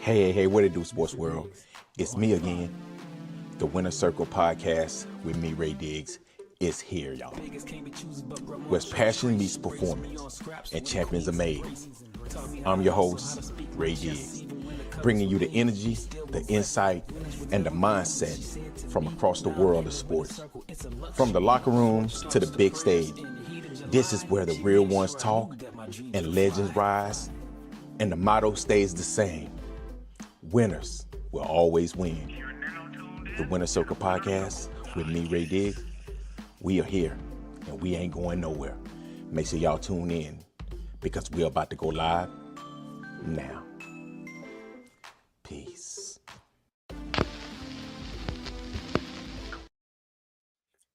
Hey, what it do, sports world? It's me again. The Winner Circle podcast with me, Ray Diggs, is here, y'all. Where passion meets performance and champions are made. I'm your host, Ray Diggs, bringing you the energy, the insight, and the mindset from across the world of sports. From the locker rooms to the big stage, this is where the real ones talk and legends rise, and the motto stays the same. Winners will always win. The Winner Circle podcast with me, Ray Diggs. We are here and we ain't going nowhere. Make sure y'all tune in because we're about to go live now. Peace.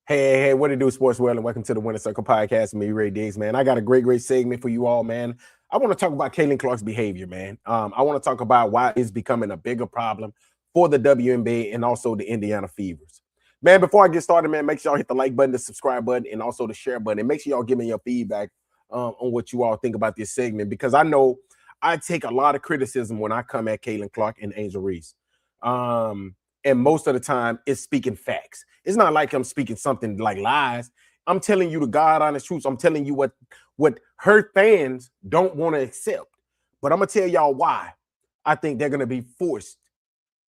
Hey, what it do, sports world, and welcome to the Winner Circle podcast with me, Ray Diggs, man. I got a great segment for you all, man. I want to talk about Caitlin Clark's behavior, man. I want to talk about why it's becoming a bigger problem for the WNBA and also the Indiana Fevers. Man, before I get started, man, make sure y'all hit the like button, the subscribe button, and also the share button. And make sure y'all give me your feedback on what you all think about this segment, because I know I take a lot of criticism when I come at Caitlin Clark and Angel Reese. And most of the time, it's speaking facts. It's not like I'm speaking something like lies. I'm telling you the God honest truth. I'm telling you what her fans don't want to accept. But I'm going to tell y'all why I think they're going to be forced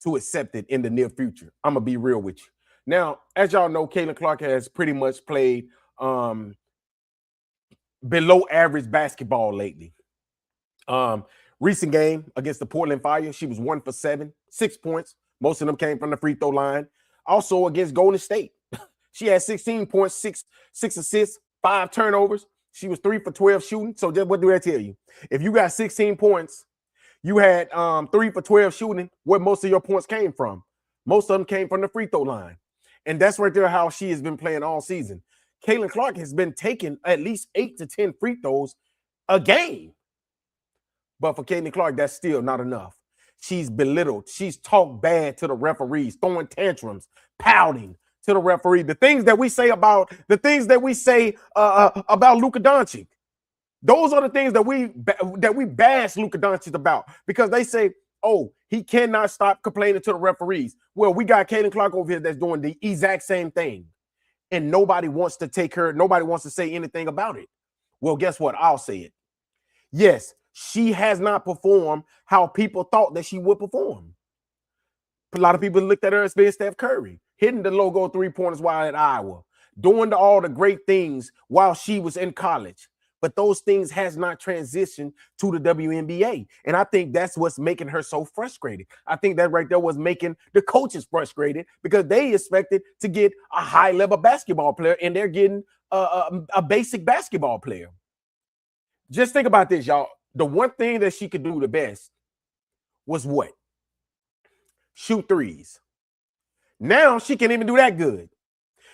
to accept it in the near future. I'm going to be real with you. Now, as y'all know, Caitlin Clark has pretty much played below average basketball lately. Recent game against the Portland Fire, she was 1 for 7, 6 points. Most of them came from the free throw line. Also against Golden State, she had 16 points, six assists, 5 turnovers. She was 3 for 12 shooting. So just what do that tell you? If you got 16 points, you had 3 for 12 shooting, where most of your points came from. Most of them came from the free throw line. And that's right there how she has been playing all season. Caitlin Clark has been taking at least 8 to 10 free throws a game. But for Caitlin Clark, that's still not enough. She's belittled. She's talked bad to the referees, throwing tantrums, pouting to the referee. The things that we say about Luka Doncic, those are the things that we bash Luka Doncic about, because they say, oh, he cannot stop complaining to the referees. Well, we got Caitlin Clark over here that's doing the exact same thing, and nobody wants to take her. Nobody wants to say anything about it. Well, guess what? I'll say it. Yes, she has not performed how people thought that she would perform. A lot of people looked at her as being Steph Curry, hitting the logo 3-pointers while at Iowa, doing all the great things while she was in college. But those things has not transitioned to the WNBA. And I think that's what's making her so frustrated. I think that right there was making the coaches frustrated, because they expected to get a high-level basketball player, and they're getting a basic basketball player. Just think about this, y'all. The one thing that she could do the best was what? Shoot threes. Now she can't even do that good.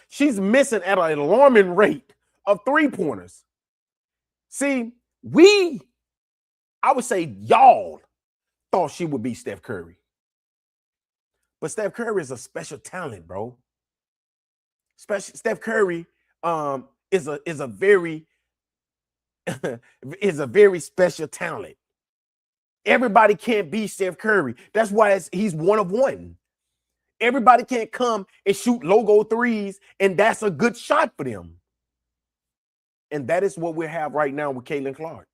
She's missing at an alarming rate of 3-pointers. See, I would say y'all thought she would be Steph Curry. But Steph Curry is a special talent, bro. Steph Curry is a very is a very special talent. Everybody can't be Steph Curry. That's why he's one of one. Everybody can't come and shoot logo threes, and that's a good shot for them. And that is what we have right now with Caitlin Clark.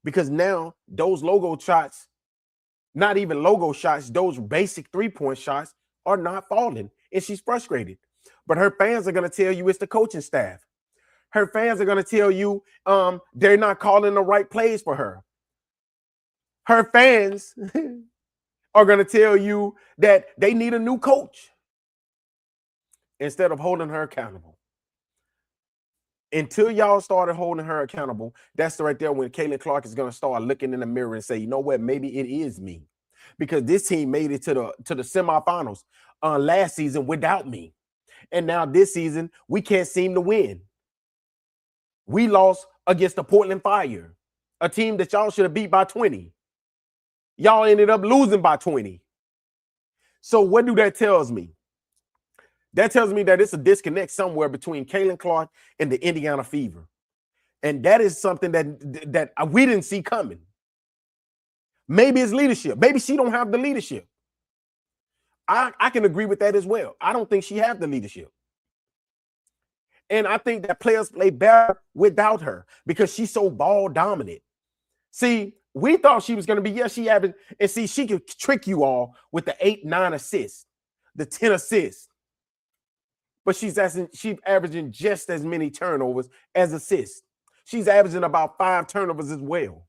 Because now those logo shots, not even logo shots, those basic 3-point shots are not falling, and she's frustrated. But her fans are going to tell you it's the coaching staff. Her fans are going to tell you they're not calling the right plays for her. Her fans are going to tell you that they need a new coach instead of holding her accountable. Until y'all started holding her accountable, that's right there when Caitlin Clark is going to start looking in the mirror and say, you know what, maybe it is me. Because this team made it to the semifinals last season without me. And now this season, we can't seem to win. We lost against the Portland Fire, a team that y'all should have beat by 20. Y'all ended up losing by 20. So what do that tells me? That tells me that it's a disconnect somewhere between Caitlin Clark and the Indiana Fever. And that is something that we didn't see coming. Maybe it's leadership. Maybe she don't have the leadership. I can agree with that as well. I don't think she has the leadership. And I think that players play better without her because she's so ball dominant. See, we thought she was going to be, yeah, she averaged, and see, she could trick you all with the 8, 9 assists, the 10 assists. But she's averaging just as many turnovers as assists. She's averaging about 5 turnovers as well.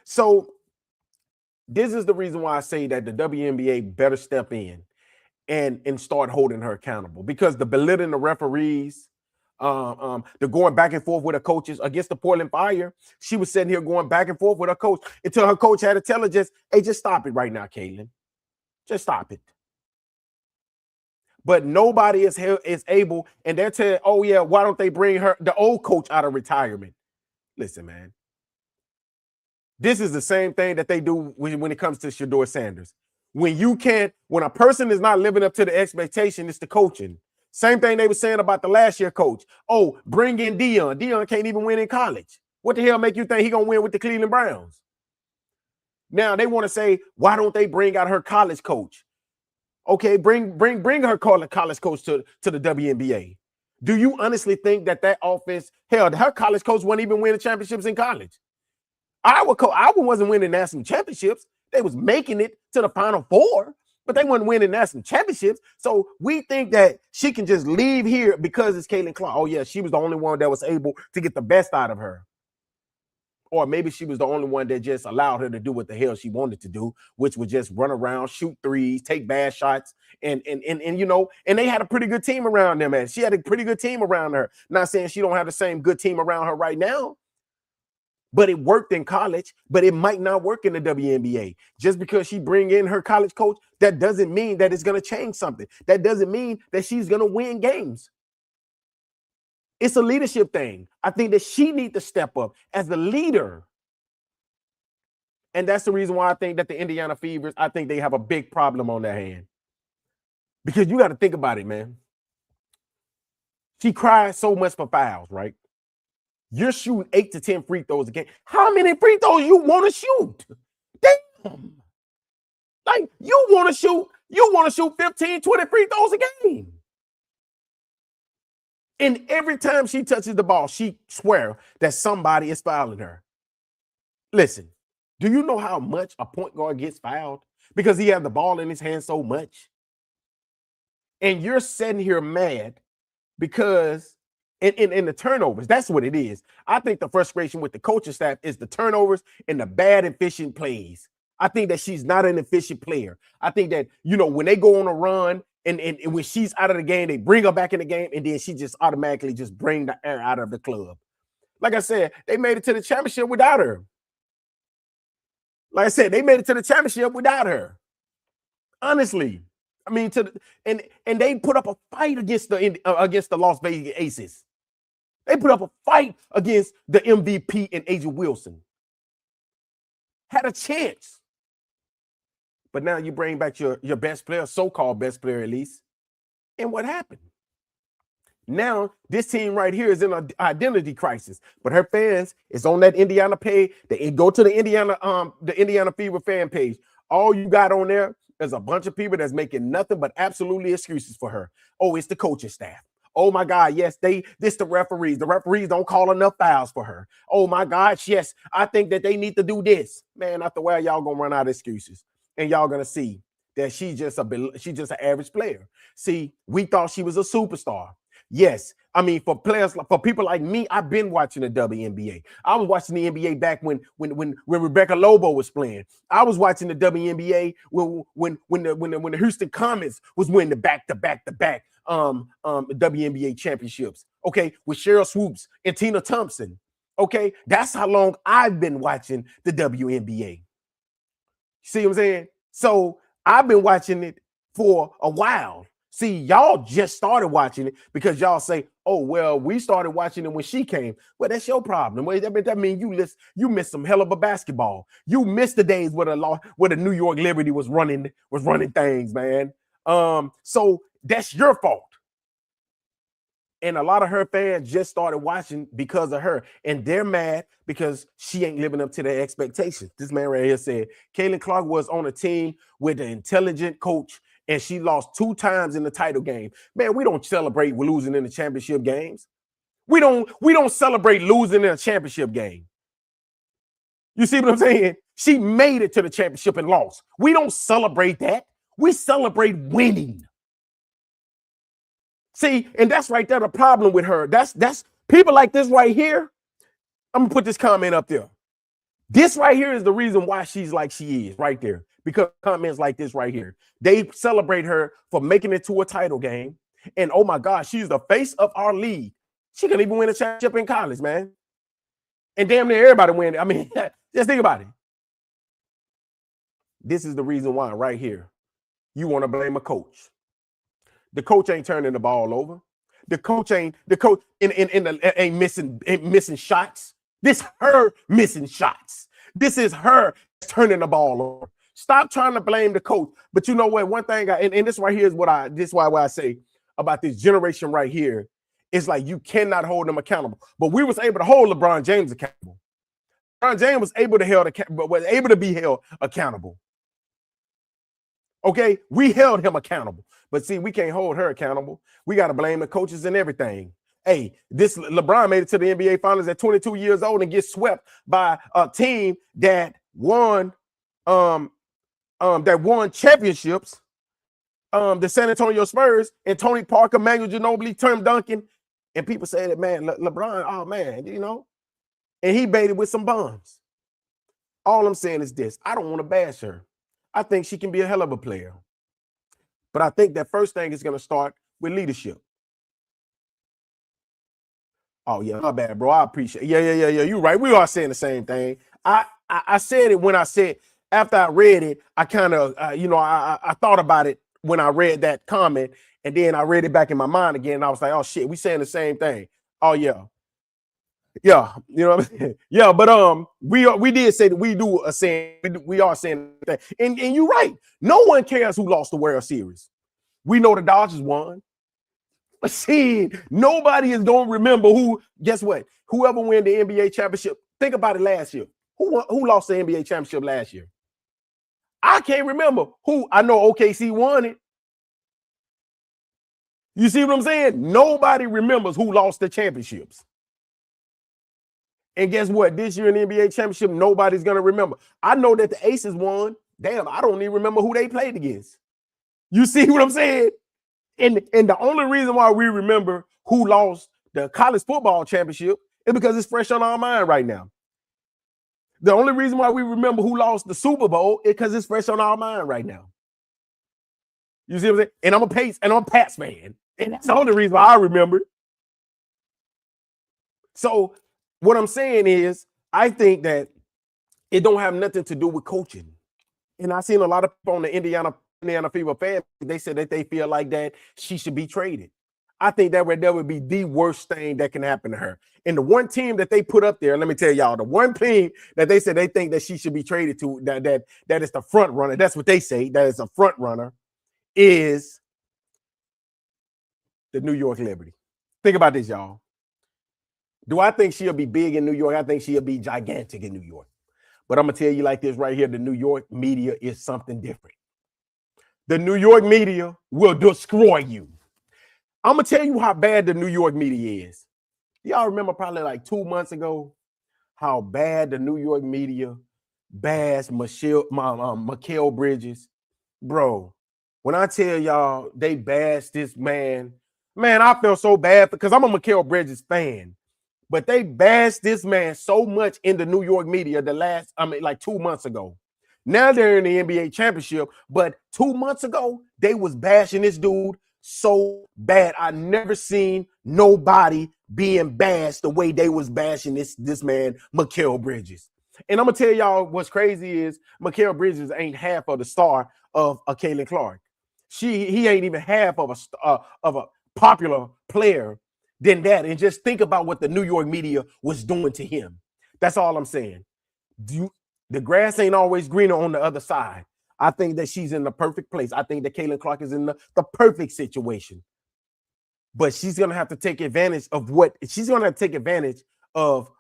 So this is the reason why I say that the WNBA better step in and start holding her accountable, because the belittling the referees, the going back and forth with her coaches against the Portland Fire, she was sitting here going back and forth with her coach until her coach had to tell her, hey, just stop it right now, Caitlin. Just stop it. But nobody is able, and they're telling, oh yeah, why don't they bring the old coach out of retirement? Listen, man. This is the same thing that they do when it comes to Shedeur Sanders. When a person is not living up to the expectation, it's the coaching. Same thing they were saying about the last year coach. Oh, bring in Dion. Dion can't even win in college. What the hell make you think he gonna win with the Cleveland Browns? Now they want to say, why don't they bring out her college coach? Okay, bring her college coach to the WNBA. Do you honestly think that offense, hell, her college coach wasn't even winning championships in college? Iowa wasn't winning national championships. They was making it to the Final Four, but they weren't winning national championships. So we think that she can just leave here because it's Caitlin Clark. Oh yeah, she was the only one that was able to get the best out of her. Or maybe she was the only one that just allowed her to do what the hell she wanted to do, which was just run around, shoot threes, take bad shots, and you know, and they had a pretty good team around them, man. She had a pretty good team around her. Not saying she don't have the same good team around her right now, but it worked in college, but it might not work in the WNBA. Just because she bring in her college coach, that doesn't mean that it's going to change something. That doesn't mean that she's going to win games. It's a leadership thing. I think that she needs to step up as the leader. And that's the reason why I think that the Indiana Fevers, I think they have a big problem on their hand. Because you got to think about it, man. She cries so much for fouls, right? You're shooting 8 to 10 free throws a game. How many free throws you want to shoot? Damn. Like, you want to shoot 15, 20 free throws a game. And every time she touches the ball, she swears that somebody is fouling her. Listen, do you know how much a point guard gets fouled? Because he has the ball in his hand so much. And you're sitting here mad because in the turnovers, that's what it is. I think the frustration with the coaching staff is the turnovers and the bad efficient plays. I think that she's not an efficient player. I think that, you know, when they go on a run and when she's out of the game, they bring her back in the game, and then she just automatically just bring the air out of the club. Like I said, they made it to the championship without her. Like I said, they made it to the championship without her. Honestly. I mean, and they put up a fight against the Las Vegas Aces. They put up a fight against the MVP and Asia Wilson. Had a chance. But now you bring back your best player, so-called best player at least. And what happened? Now, this team right here is in an identity crisis. But her fans is on that Indiana page. They go to the Indiana Fever fan page. All you got on there is a bunch of people that's making nothing but absolutely excuses for her. Oh, it's the coaching staff. Oh my God, yes, this the referees. The referees don't call enough fouls for her. Oh my gosh, yes, I think that they need to do this. Man, after a while, y'all gonna run out of excuses. And y'all gonna see that she's just an average player. See, we thought she was a superstar. Yes, I mean, for people like me, I've been watching the WNBA. I was watching the NBA back when Rebecca Lobo was playing. I was watching the WNBA when the Houston Comets was winning the back-to-back WNBA championships. Okay, with Cheryl Swoops and Tina Thompson. Okay, that's how long I've been watching the WNBA. See what I'm saying? So I've been watching it for a while. See, y'all just started watching it because y'all say, oh, well, we started watching it when she came. Well, that's your problem. Well, that means you missed some hell of a basketball. You missed the days where the New York Liberty was running things, man. So that's your fault. And a lot of her fans just started watching because of her. And they're mad because she ain't living up to their expectations. This man right here said, Caitlin Clark was on a team with an intelligent coach, and she lost 2 times in the title game. Man, we don't celebrate losing in the championship games. We don't celebrate losing in a championship game. You see what I'm saying? She made it to the championship and lost. We don't celebrate that. We celebrate winning. See, and that's right there the problem with her. That's people like this right here. I'm gonna put this comment up there. This right here is the reason why she's like she is right there. Because comments like this right here, they celebrate her for making it to a title game. And oh my God, she's the face of our league. She can even win a championship in college, man. And damn near everybody win. I mean, just think about it. This is the reason why right here. You want to blame a coach. The coach ain't turning the ball over. The coach ain't missing shots. This her missing shots. This is her turning the ball over. Stop trying to blame the coach. But you know what? One thing, and this right here is what I say about this generation right here. It's like you cannot hold them accountable. But we was able to hold LeBron James accountable. LeBron James was able to be held accountable. Okay, we held him accountable. But see, we can't hold her accountable. We got to blame the coaches and everything. Hey, this LeBron made it to the NBA Finals at 22 years old and gets swept by a team that won championships. The San Antonio Spurs and Tony Parker, Manu Ginobili, Tim Duncan, and people say that, man, LeBron, oh man, you know, and he baited with some bombs. All I'm saying is this: I don't want to bash her. I think she can be a hell of a player. But I think that first thing is going to start with leadership. Oh, yeah, my bad, bro. I appreciate it. Yeah. You're right. We are saying the same thing. I said it when I said, after I read it, I kind of, I thought about it when I read that comment. And then I read it back in my mind again. And I was like, oh, shit, we saying the same thing. Oh, yeah. Yeah, you know what I'm saying? Yeah, but we did say that we are saying that. And you're right. No one cares who lost the World Series. We know the Dodgers won. But see, nobody is gonna remember who, guess what? Whoever won the NBA championship. Think about it last year. Who lost the NBA championship last year? I can't remember who. I know OKC won it. You see what I'm saying? Nobody remembers who lost the championships. And guess what? This year in the NBA championship, nobody's going to remember. I know that the Aces won. Damn, I don't even remember who they played against. You see what I'm saying? And the only reason why we remember who lost the college football championship is because it's fresh on our mind right now. The only reason why we remember who lost the Super Bowl is because it's fresh on our mind right now. You see what I'm saying? And I'm a Pats fan. And that's the only reason why I remember it. So what I'm saying is, I think that it don't have nothing to do with coaching. And I've seen a lot of people on the Indiana Fever fan, they said that they feel like that she should be traded. I think that would be the worst thing that can happen to her. And the one team that they put up there, let me tell y'all, the one team that they said they think that she should be traded to, that is the front runner, that's what they say, that is a front runner, is the New York Liberty. Think about this, y'all. Do I think she'll be big in New York? I think she'll be gigantic in New York. But I'm going to tell you like this right here. The New York media is something different. The New York media will destroy you. I'm going to tell you how bad the New York media is. Y'all remember probably like 2 months ago how bad the New York media bashed Mikal Bridges. Bro, when I tell y'all they bashed this man, I felt so bad because I'm a Mikal Bridges fan. But they bashed this man so much in the New York media like 2 months ago. Now they're in the NBA championship, but 2 months ago, they was bashing this dude so bad. I never seen nobody being bashed the way they was bashing this man, Mikal Bridges. And I'm going to tell y'all what's crazy is Mikal Bridges ain't half of the star of Caitlin Clark. He ain't even half of a popular player than that. And just think about what the New York media was doing to him. That's all I'm saying. The grass ain't always greener on the other side. I think that she's in the perfect place. I think that Caitlin Clark is in the perfect situation. but she's gonna have to take advantage of what she's gonna take advantage of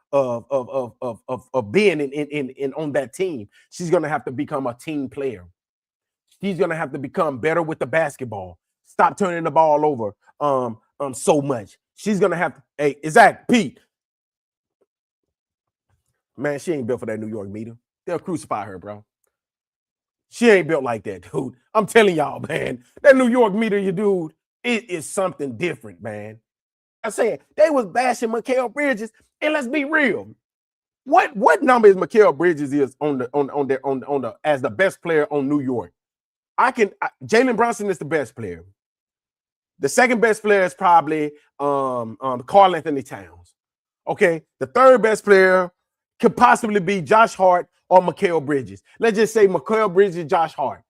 being in on that team. She's gonna have to become a team player. She's gonna have to become better with the basketball. Stop turning the ball over so much. She's gonna have to, hey, exact Pete. Man, she ain't built for that New York meter. They'll crucify her, bro. She ain't built like that, dude. I'm telling y'all, man. That New York meter, you dude, it is something different, man. I'm saying they was bashing Mikal Bridges, and let's be real. What number is Mikal Bridges is on the as the best player on New York? Jalen Brunson is the best player. The second best player is probably Karl Anthony Towns. Okay, the third best player could possibly be Josh Hart or Mikal Bridges. Let's just say Mikal Bridges, Josh Hart.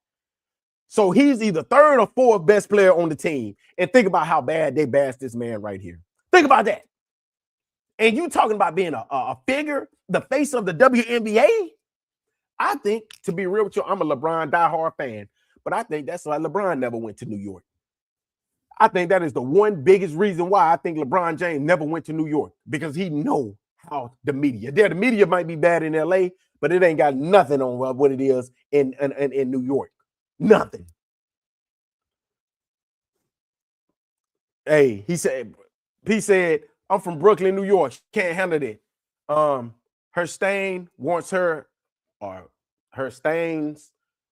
So he's either third or fourth best player on the team. And think about how bad they bashed this man right here. Think about that. And you talking about being a figure, the face of the WNBA? I think, to be real with you, I'm a LeBron diehard fan, but I think that's why LeBron never went to New York. I think that is the one biggest reason why I think LeBron James never went to New York, because he know how the media might be bad in LA, but it ain't got nothing on what it is in New York. Nothing. Hey, he said, I'm from Brooklyn, New York. She can't handle it. Her stain wants her, or her stains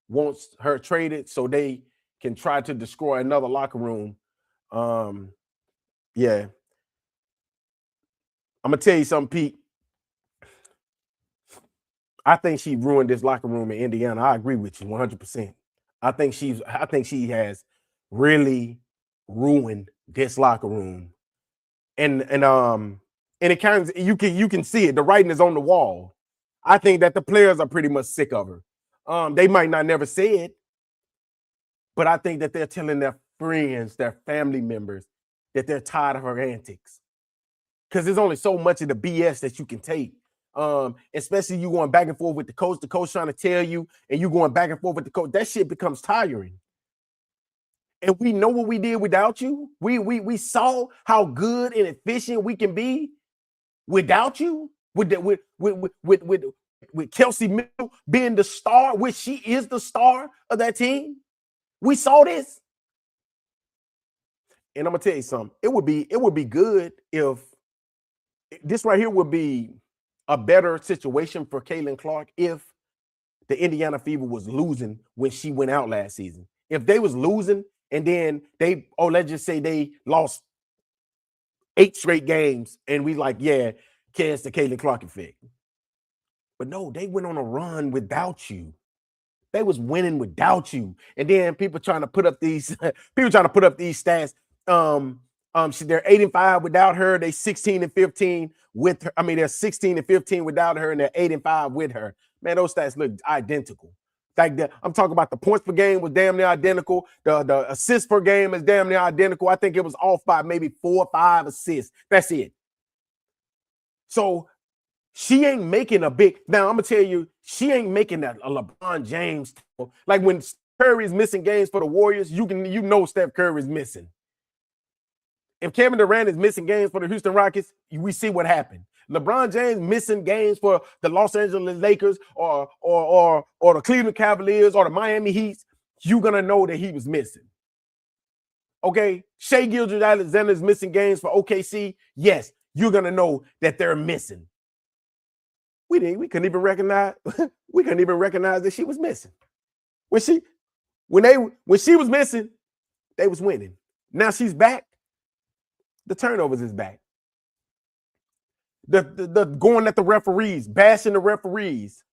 wants her traded so they can try to destroy another locker room. Yeah. I'm gonna tell you something, Pete. I think she ruined this locker room in Indiana. I agree with you 100%. I think she has really ruined this locker room. And it kind of, you can see it. The writing is on the wall. I think that the players are pretty much sick of her. They might not never say it, but I think that they're telling their friends, their family members, that they're tired of her antics. Because there's only so much of the BS that you can take. Especially you going back and forth with the coach trying to tell you, and you going back and forth with the coach. That shit becomes tiring. And we know what we did without you. We saw how good and efficient we can be without you. With Kelsey Mitchell being the star, which she is the star of that team. We saw this. And I'm gonna tell you something. It would be good if this right here would be a better situation for Caitlin Clark if the Indiana Fever was losing when she went out last season. If they was losing and then let's just say they lost 8 straight games and we like, yeah, it's the Caitlin Clark effect. But no, they went on a run without you. They was winning without you. And then people trying to put up these stats. They're 8-5 without her. They 16-15 with her. I mean, they're 16-15 without her, and they're 8-5 with her. Man, those stats look identical. Like I'm talking about the points per game was damn near identical. The assists per game is damn near identical. I think it was off by maybe 4 or 5 assists. That's it. So she ain't making a big. Now I'm gonna tell you, she ain't making a LeBron James. Like when Curry's missing games for the Warriors, you know Steph Curry's missing. If Kevin Durant is missing games for the Houston Rockets, we see what happened. LeBron James missing games for the Los Angeles Lakers or the Cleveland Cavaliers or the Miami Heat, you're gonna know that he was missing. Okay, Shai Gilgeous-Alexander is missing games for OKC. Yes, you're gonna know that they're missing. We couldn't even recognize that she was missing. When she was missing, they was winning. Now she's back. The turnovers is back. The going at the referees, bashing the referees.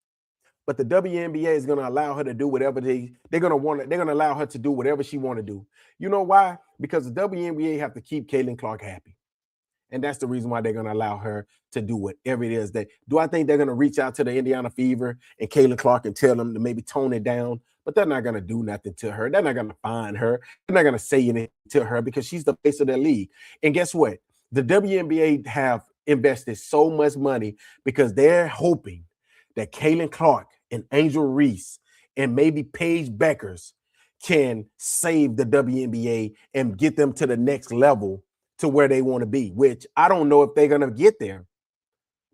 But the WNBA is going to allow her to do whatever they're going to allow her to do whatever she want to do. You know why? Because the WNBA have to keep Caitlin Clark happy. And that's the reason why they're going to allow her to do whatever it is. Do I think they're going to reach out to the Indiana Fever and Caitlin Clark and tell them to maybe tone it down? But they're not going to do nothing to her. They're not going to fine her. They're not going to say anything to her because she's the face of their league. And guess what? The WNBA have invested so much money because they're hoping that Caitlin Clark and Angel Reese and maybe Paige Beckers can save the WNBA and get them to the next level to where they want to be, which I don't know if they're going to get there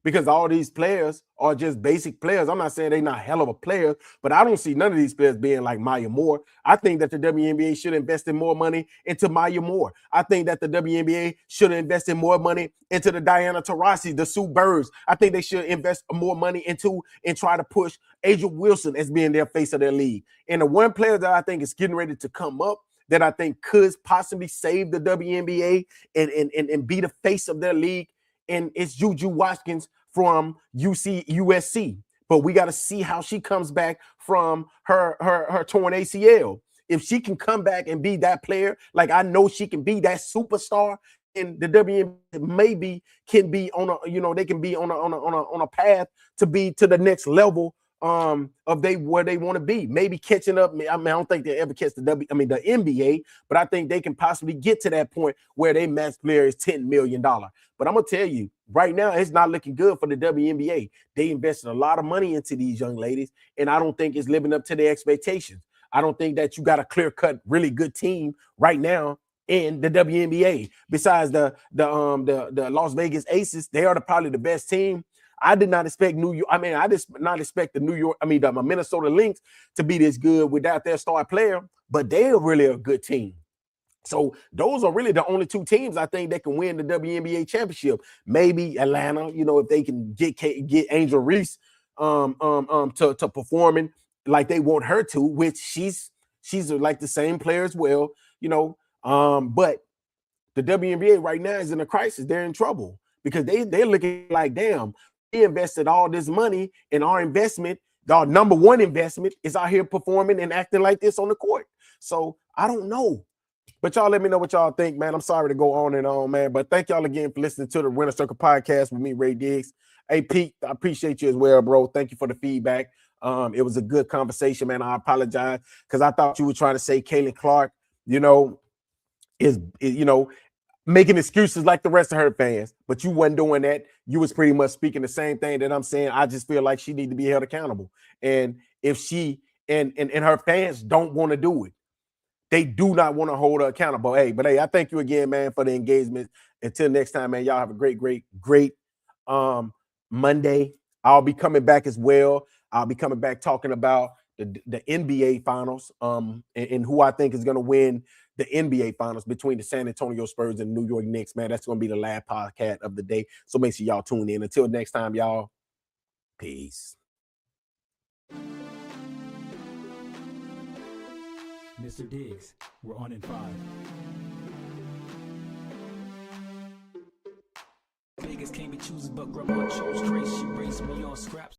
because all these players are just basic players. I'm not saying they're not hell of a player, but I don't see none of these players being like Maya Moore. I think that the WNBA should invest in more money into Maya Moore. I think that the WNBA should invest in more money into the Diana Taurasi, the Sue Birds. I think they should invest more money into and try to push Asia Wilson as being their face of their league. And the one player that I think is getting ready to come up that I think could possibly save the WNBA and be the face of their league, and it's Juju Watkins from USC. But we got to see how she comes back from her torn ACL. If she can come back and be that player, like I know she can be that superstar, and the WNBA maybe can be on a, they can be on a path to be to the next level of where they want to be, maybe catching up. I mean, I don't think they ever catch the NBA, but I think they can possibly get to that point where they max player is $10 million. But I'm gonna tell you right now, it's not looking good for the WNBA. They invested a lot of money into these young ladies, and I don't think it's living up to their expectations. I don't think that you got a clear-cut, really good team right now in the WNBA. Besides the Las Vegas Aces, they are probably the best team. I did not expect I did not expect the Minnesota Lynx to be this good without their star player, but they are really a good team. So those are really the only two teams I think that can win the WNBA championship. Maybe Atlanta, if they can get Angel Reese to performing like they want her to, which she's like the same player as well, but the WNBA right now is in a crisis. They're in trouble because they're looking like, damn, we invested all this money in our investment. Our number one investment is out here performing and acting like this on the court. So I don't know. But y'all let me know what y'all think, man. I'm sorry to go on and on, man. But thank y'all again for listening to the Winner Circle podcast with me, Ray Diggs. Hey, Pete, I appreciate you as well, bro. Thank you for the feedback. It was a good conversation, man. I apologize because I thought you were trying to say Caitlin Clark, is making excuses like the rest of her fans. But you wasn't doing that. You was pretty much speaking the same thing that I'm saying. I just feel like she need to be held accountable. And if she and her fans don't want to do it, they do not want to hold her accountable. Hey, I thank you again, man, for the engagement. Until next time, man, y'all have a great Monday. I'll be coming back as well. I'll be coming back talking about the NBA finals and who I think is going to win the NBA finals between the San Antonio Spurs and the New York Knicks, man. That's going to be the last podcast of the day. So make sure y'all tune in. Until next time, y'all. Peace. Mr. Diggs, we're on in 5. Vegas can't be choosers, but grandma chose Trace. She raised me on scraps.